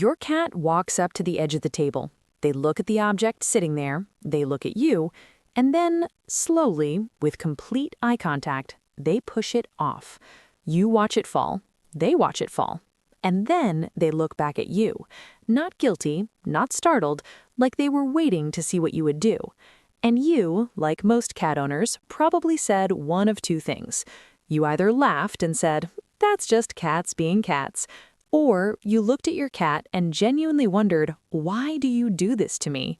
Your cat walks up to the edge of the table. They look at the object sitting there, they look at you, and then, slowly, with complete eye contact, they push it off. You watch it fall, they watch it fall, and then they look back at you. Not guilty, not startled, like they were waiting to see what you would do. And you, like most cat owners, probably said one of two things. You either laughed and said, "That's just cats being cats," or you looked at your cat and genuinely wondered, "Why do you do this to me?"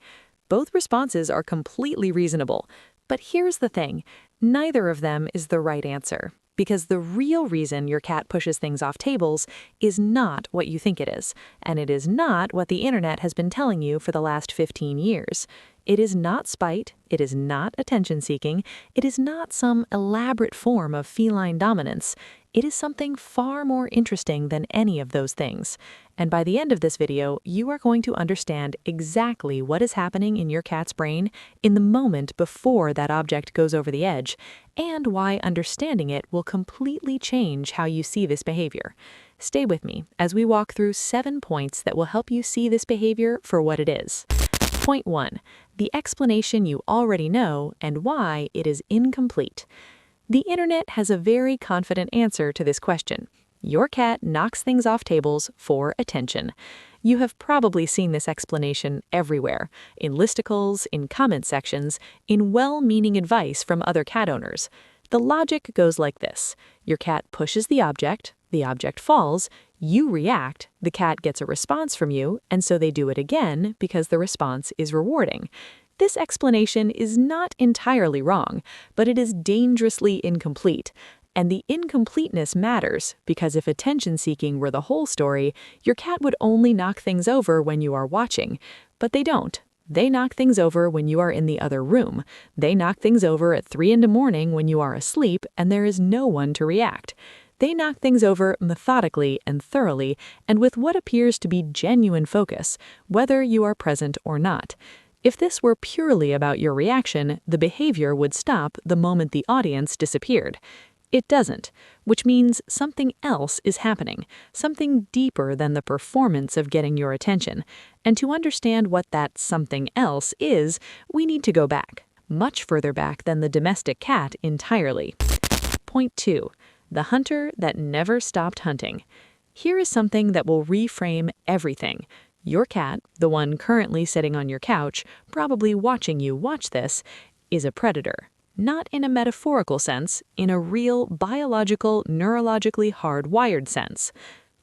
Both responses are completely reasonable. But here's the thing, neither of them is the right answer. Because the real reason your cat pushes things off tables is not what you think it is, and it is not what the internet has been telling you for the last 15 years. It is not spite, it is not attention-seeking, it is not some elaborate form of feline dominance. It is something far more interesting than any of those things. And by the end of this video, you are going to understand exactly what is happening in your cat's brain in the moment before that object goes over the edge, and why understanding it will completely change how you see this behavior. Stay with me as we walk through 7 points that will help you see this behavior for what it is. Point 1. The explanation you already know and why it is incomplete. The internet has a very confident answer to this question. Your cat knocks things off tables for attention. You have probably seen this explanation everywhere, in listicles, in comment sections, in well-meaning advice from other cat owners. The logic goes like this. Your cat pushes the object falls, you react, the cat gets a response from you, and so they do it again because the response is rewarding. This explanation is not entirely wrong, but it is dangerously incomplete. And the incompleteness matters because if attention-seeking were the whole story, your cat would only knock things over when you are watching. But they don't. They knock things over when you are in the other room. They knock things over at 3 in the morning when you are asleep and there is no one to react. They knock things over methodically and thoroughly and with what appears to be genuine focus, whether you are present or not. If this were purely about your reaction, the behavior would stop the moment the audience disappeared. It doesn't, which means something else is happening, something deeper than the performance of getting your attention. And to understand what that something else is, we need to go back, much further back than the domestic cat entirely. Point 2. The hunter that never stopped hunting. Here is something that will reframe everything. Your cat, the one currently sitting on your couch, probably watching you watch this, is a predator. Not in a metaphorical sense, in a real, biological, neurologically hardwired sense.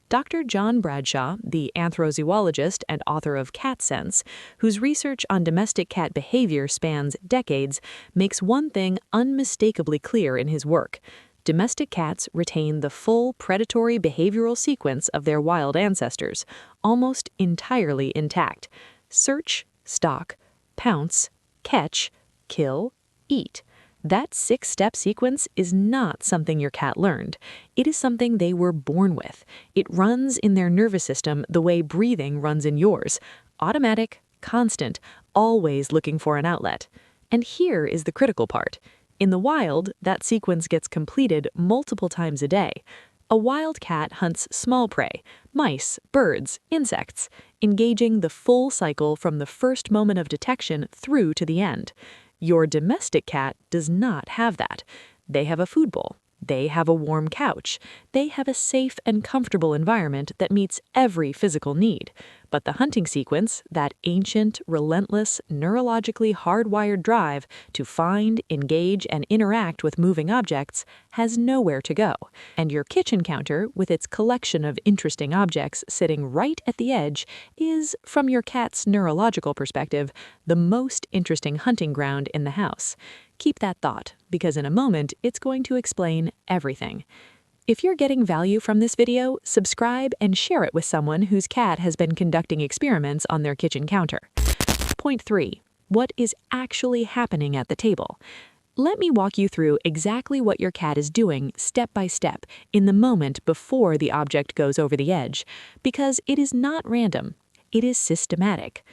Dr. John Bradshaw, the anthrozoologist and author of Cat Sense, whose research on domestic cat behavior spans decades, makes one thing unmistakably clear in his work. Domestic cats retain the full predatory behavioral sequence of their wild ancestors, almost entirely intact. Search, stalk, pounce, catch, kill, eat. That 6-step sequence is not something your cat learned. It is something they were born with. It runs in their nervous system the way breathing runs in yours. Automatic, constant, always looking for an outlet. And here is the critical part. In the wild, that sequence gets completed multiple times a day. A wild cat hunts small prey, mice, birds, insects, engaging the full cycle from the first moment of detection through to the end. Your domestic cat does not have that. They have a food bowl. They have a warm couch. They have a safe and comfortable environment that meets every physical need. But the hunting sequence, that ancient, relentless, neurologically hardwired drive to find, engage, and interact with moving objects, has nowhere to go. And your kitchen counter, with its collection of interesting objects sitting right at the edge, is, from your cat's neurological perspective, the most interesting hunting ground in the house. Keep that thought, because in a moment, it's going to explain everything. If you're getting value from this video, subscribe and share it with someone whose cat has been conducting experiments on their kitchen counter. Point 3. What is actually happening at the table? Let me walk you through exactly what your cat is doing step by step in the moment before the object goes over the edge, because it is not random. It is systematic.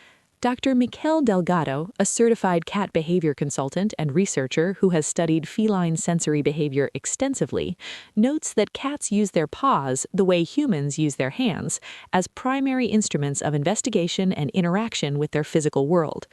Dr. Mikel Delgado, a certified cat behavior consultant and researcher who has studied feline sensory behavior extensively, notes that cats use their paws the way humans use their hands as primary instruments of investigation and interaction with their physical world.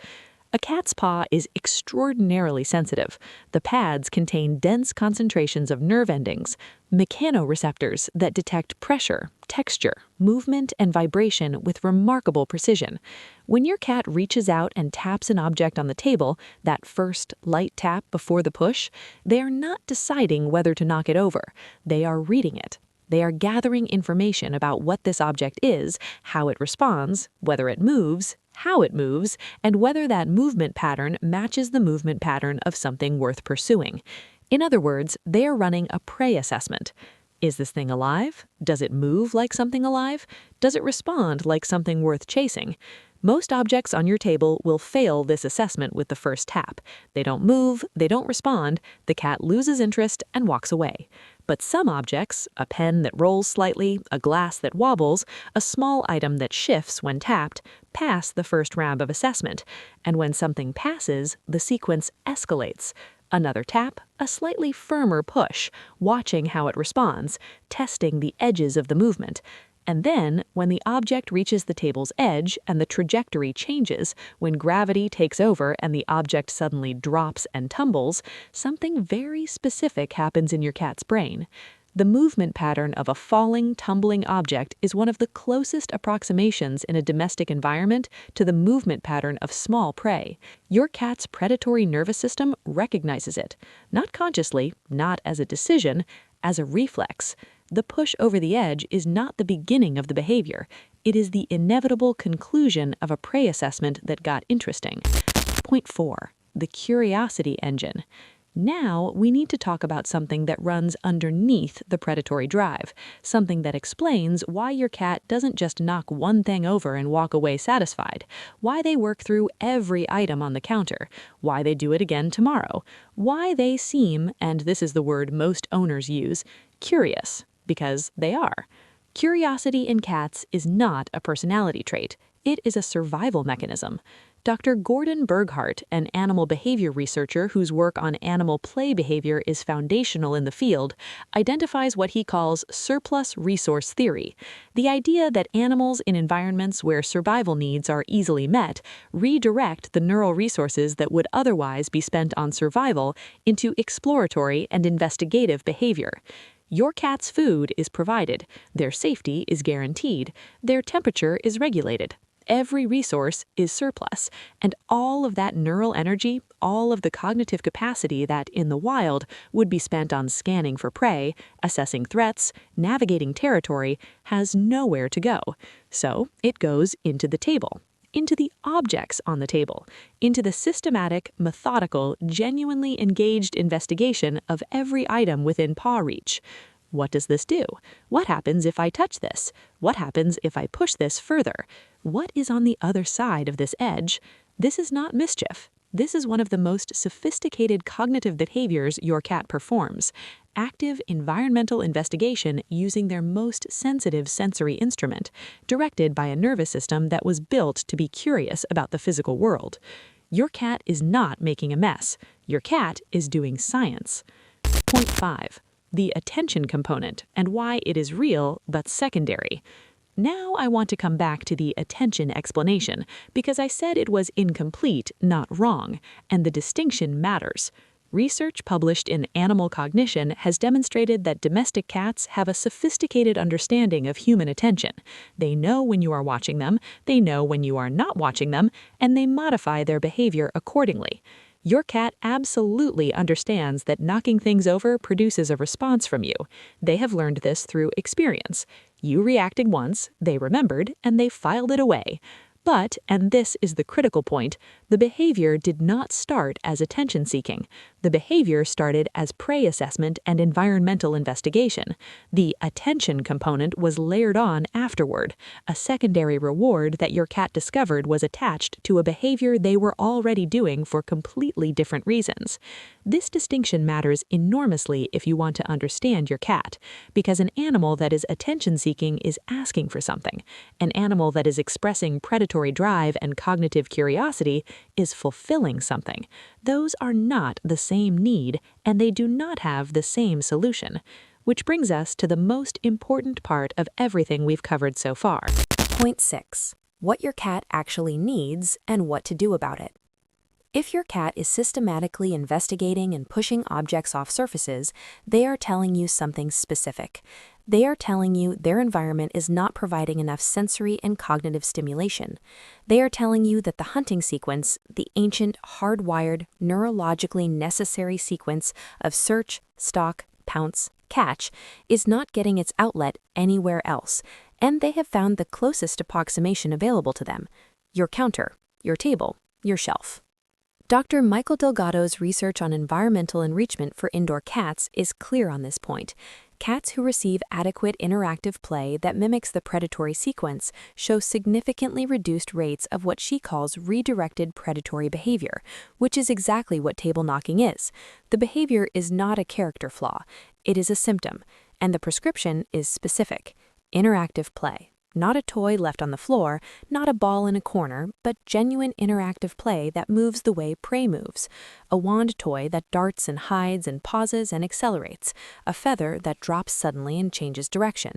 A cat's paw is extraordinarily sensitive. The pads contain dense concentrations of nerve endings, mechanoreceptors that detect pressure, texture, movement, and vibration with remarkable precision. When your cat reaches out and taps an object on the table, that first light tap before the push, they are not deciding whether to knock it over. They are reading it. They are gathering information about what this object is, how it responds, whether it moves, how it moves, and whether that movement pattern matches the movement pattern of something worth pursuing. In other words, they are running a prey assessment. Is this thing alive? Does it move like something alive? Does it respond like something worth chasing? Most objects on your table will fail this assessment with the first tap. They don't move, they don't respond, the cat loses interest and walks away. But some objects, a pen that rolls slightly, a glass that wobbles, a small item that shifts when tapped, pass the first round of assessment. And when something passes, the sequence escalates. Another tap, a slightly firmer push, watching how it responds, testing the edges of the movement. And then, when the object reaches the table's edge and the trajectory changes, when gravity takes over and the object suddenly drops and tumbles, something very specific happens in your cat's brain. The movement pattern of a falling, tumbling object is one of the closest approximations in a domestic environment to the movement pattern of small prey. Your cat's predatory nervous system recognizes it, not consciously, not as a decision, as a reflex. The push over the edge is not the beginning of the behavior. It is the inevitable conclusion of a prey assessment that got interesting. Point 4. The curiosity engine. Now, we need to talk about something that runs underneath the predatory drive, something that explains why your cat doesn't just knock one thing over and walk away satisfied, why they work through every item on the counter, why they do it again tomorrow, why they seem, and this is the word most owners use, curious, because they are. Curiosity in cats is not a personality trait. It is a survival mechanism. Dr. Gordon Burghardt, an animal behavior researcher whose work on animal play behavior is foundational in the field, identifies what he calls surplus resource theory, the idea that animals in environments where survival needs are easily met redirect the neural resources that would otherwise be spent on survival into exploratory and investigative behavior. Your cat's food is provided, their safety is guaranteed, their temperature is regulated. Every resource is surplus, and all of that neural energy, all of the cognitive capacity that, in the wild, would be spent on scanning for prey, assessing threats, navigating territory, has nowhere to go. So it goes into the table, into the objects on the table, into the systematic, methodical, genuinely engaged investigation of every item within paw reach. What does this do? What happens if I touch this? What happens if I push this further? What is on the other side of this edge? This is not mischief. This is one of the most sophisticated cognitive behaviors your cat performs. Active environmental investigation using their most sensitive sensory instrument, directed by a nervous system that was built to be curious about the physical world. Your cat is not making a mess. Your cat is doing science. Point 5. The attention component and why it is real but secondary. Now I want to come back to the attention explanation because I said it was incomplete, not wrong, and the distinction matters. Research published in Animal Cognition has demonstrated that domestic cats have a sophisticated understanding of human attention. They know when you are watching them, they know when you are not watching them, and they modify their behavior accordingly. Your cat absolutely understands that knocking things over produces a response from you. They have learned this through experience. You reacted once, they remembered, and they filed it away. But, and this is the critical point, the behavior did not start as attention-seeking. The behavior started as prey assessment and environmental investigation. The attention component was layered on afterward, a secondary reward that your cat discovered was attached to a behavior they were already doing for completely different reasons. This distinction matters enormously if you want to understand your cat, because an animal that is attention-seeking is asking for something. An animal that is expressing predatory predatory drive and cognitive curiosity is fulfilling something. Those are not the same need, and they do not have the same solution. Which brings us to the most important part of everything we've covered so far. Point 6. What your cat actually needs and what to do about it. If your cat is systematically investigating and pushing objects off surfaces, they are telling you something specific. They are telling you their environment is not providing enough sensory and cognitive stimulation. They are telling you that the hunting sequence, the ancient, hardwired, neurologically necessary sequence of search, stalk, pounce, catch, is not getting its outlet anywhere else, and they have found the closest approximation available to them: your counter, your table, your shelf. Dr. Michael Delgado's research on environmental enrichment for indoor cats is clear on this point. Cats who receive adequate interactive play that mimics the predatory sequence show significantly reduced rates of what she calls redirected predatory behavior, which is exactly what table knocking is. The behavior is not a character flaw, it is a symptom, and the prescription is specific: interactive play. Not a toy left on the floor, not a ball in a corner, but genuine interactive play that moves the way prey moves. A wand toy that darts and hides and pauses and accelerates. A feather that drops suddenly and changes direction.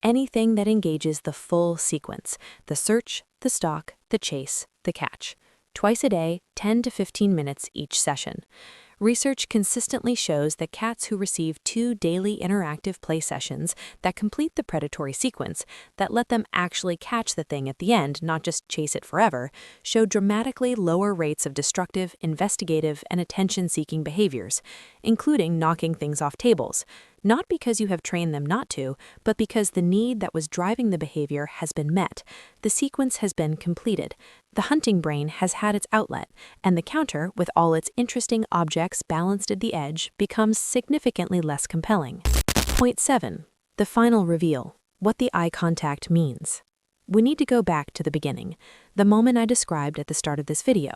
Anything that engages the full sequence: the search, the stalk, the chase, the catch. Twice a day, 10 to 15 minutes each session. Research consistently shows that cats who receive 2 daily interactive play sessions that complete the predatory sequence, that let them actually catch the thing at the end, not just chase it forever, show dramatically lower rates of destructive, investigative, and attention-seeking behaviors, including knocking things off tables. Not because you have trained them not to, but because the need that was driving the behavior has been met. The sequence has been completed. The hunting brain has had its outlet, and the counter, with all its interesting objects balanced at the edge, becomes significantly less compelling. Point 7. The final reveal: what the eye contact means. We need to go back to the beginning, the moment I described at the start of this video.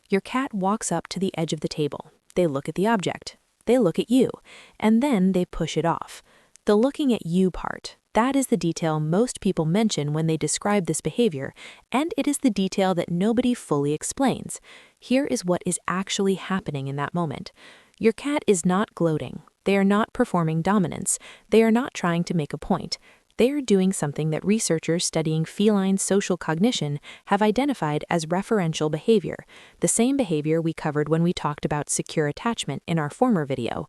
Your cat walks up to the edge of the table. They look at the object. They look at you, and then they push it off. The looking at you part, that is the detail most people mention when they describe this behavior, and it is the detail that nobody fully explains. Here is what is actually happening in that moment. Your cat is not gloating. They are not performing dominance. They are not trying to make a point. They are doing something that researchers studying feline social cognition have identified as referential behavior, the same behavior we covered when we talked about secure attachment in our former video.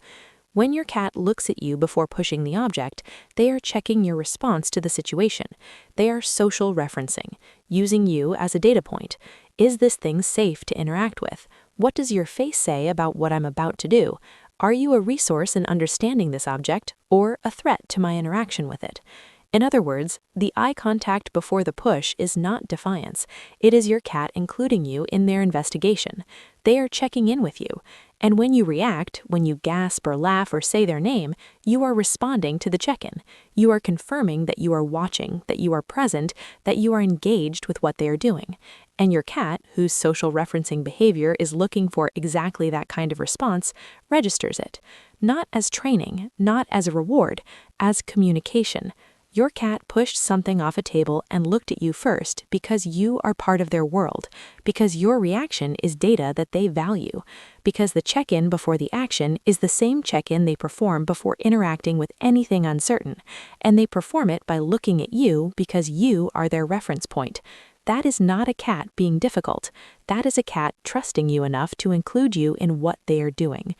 When your cat looks at you before pushing the object, they are checking your response to the situation. They are social referencing, using you as a data point. Is this thing safe to interact with? What does your face say about what I'm about to do? Are you a resource in understanding this object, or a threat to my interaction with it? In other words, the eye contact before the push is not defiance. It is your cat including you in their investigation. They are checking in with you. And when you react, when you gasp or laugh or say their name, you are responding to the check-in. You are confirming that you are watching, that you are present, that you are engaged with what they are doing. And your cat, whose social referencing behavior is looking for exactly that kind of response, registers it. Not as training, not as a reward, as communication. Your cat pushed something off a table and looked at you first because you are part of their world, because your reaction is data that they value, because the check-in before the action is the same check-in they perform before interacting with anything uncertain, and they perform it by looking at you because you are their reference point. That is not a cat being difficult. That is a cat trusting you enough to include you in what they are doing.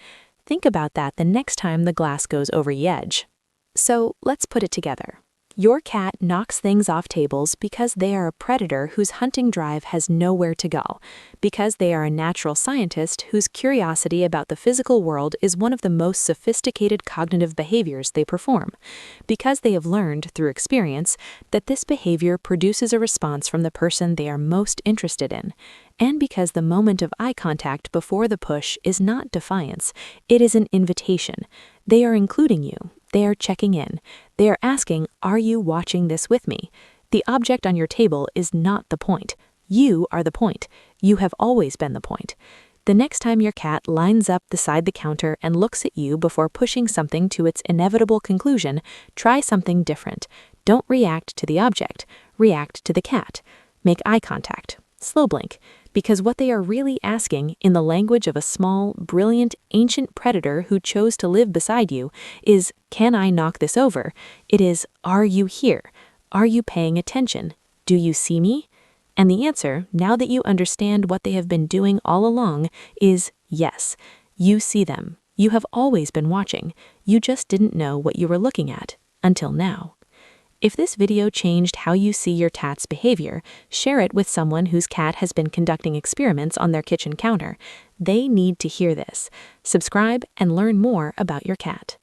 Think about that the next time the glass goes over the edge. So let's put it together. Your cat knocks things off tables because they are a predator whose hunting drive has nowhere to go, because they are a natural scientist whose curiosity about the physical world is one of the most sophisticated cognitive behaviors they perform, because they have learned through experience that this behavior produces a response from the person they are most interested in, and because the moment of eye contact before the push is not defiance, it is an invitation. They are including you. They are checking in. They are asking, are you watching this with me? The object on your table is not the point. You are the point. You have always been the point. The next time your cat lines up beside the counter and looks at you before pushing something to its inevitable conclusion, try something different. Don't react to the object. React to the cat. Make eye contact. slow blink, because what they are really asking, in the language of a small, brilliant, ancient predator who chose to live beside you, is, can I knock this over? It is, are you here? Are you paying attention? Do you see me? And the answer, now that you understand what they have been doing all along, is yes. You see them. You have always been watching. You just didn't know what you were looking at, until now. If this video changed how you see your cat's behavior, share it with someone whose cat has been conducting experiments on their kitchen counter. They need to hear this. Subscribe and learn more about your cat.